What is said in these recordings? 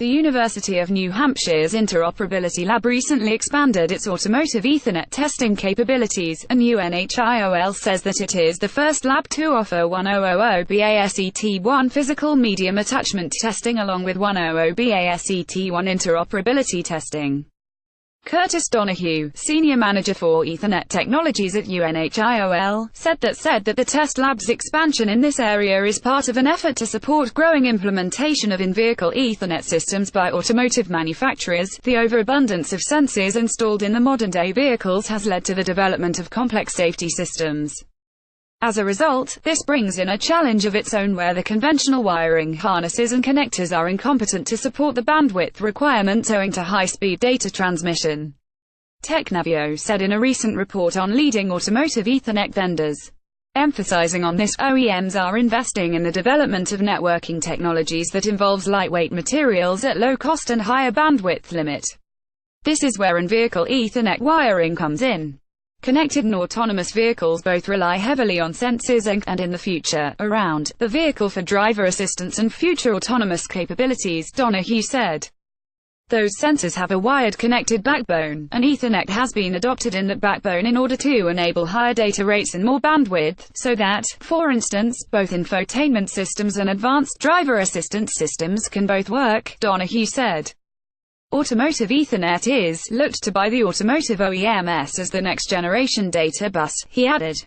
The University of New Hampshire's Interoperability Lab recently expanded its automotive Ethernet testing capabilities, and Unh-iol says that it is the first lab to offer 100BASET1 physical medium attachment testing along with 100BASET1 interoperability testing. Curtis Donoghue, Senior Manager for Ethernet Technologies at Unh-iol, said that the test lab's expansion in this area is part of an effort to support growing implementation of in-vehicle Ethernet systems by automotive manufacturers. The overabundance of sensors installed in the modern-day vehicles has led to the development of complex safety systems. As a result, this brings in a challenge of its own where the conventional wiring harnesses and connectors are incompetent to support the bandwidth requirements owing to high-speed data transmission. Technavio said in a recent report on leading automotive Ethernet vendors. Emphasizing on this, OEMs are investing in the development of networking technologies that involves lightweight materials at low cost and higher bandwidth limit. This is where in-vehicle Ethernet wiring comes in. Connected and autonomous vehicles both rely heavily on sensors and in the future, around the vehicle for driver assistance and future autonomous capabilities, Donoghue said. Those sensors have a wired connected backbone, and Ethernet has been adopted in that backbone in order to enable higher data rates and more bandwidth, so that, for instance, both infotainment systems and advanced driver assistance systems can both work, Donoghue said. Automotive Ethernet is looked to by the automotive OEMs as the next-generation data bus, he added.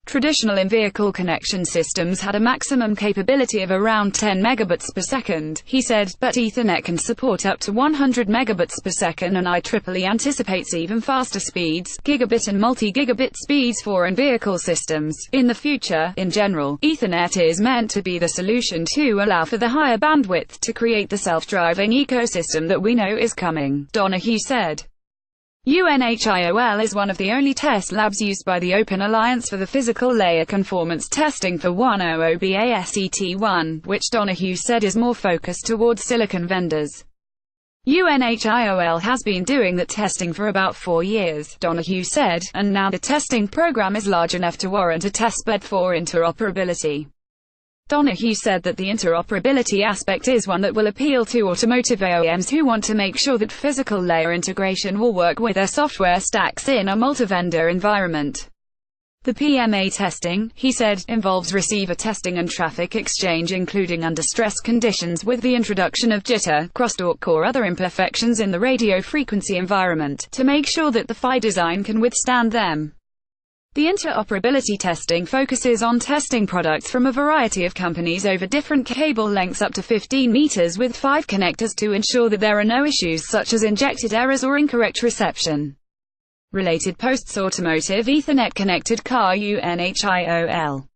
Traditional in-vehicle connection systems had a maximum capability of around 10 megabits per second, he said, but Ethernet can support up to 100 megabits per second, and IEEE anticipates even faster speeds, gigabit and multi-gigabit speeds for in-vehicle systems. In the future, in general, Ethernet is meant to be the solution to allow for the higher bandwidth to create the self-driving ecosystem that we know is coming, Donoghue said. Unh-iol is one of the only test labs used by the Open Alliance for the physical layer conformance testing for 100BASET1, which Donoghue said is more focused towards silicon vendors. Unh-iol has been doing that testing for about 4 years, Donoghue said, and now the testing program is large enough to warrant a testbed for interoperability. Donoghue said that the interoperability aspect is one that will appeal to automotive OEMs who want to make sure that physical layer integration will work with their software stacks in a multi-vendor environment. The PMA testing, he said, involves receiver testing and traffic exchange including under stress conditions with the introduction of jitter, crosstalk or other imperfections in the radio frequency environment, to make sure that the PHY design can withstand them. The interoperability testing focuses on testing products from a variety of companies over different cable lengths up to 15 meters with 5 connectors to ensure that there are no issues such as injected errors or incorrect reception. Related posts: Automotive Ethernet Connected Car Unh-iol.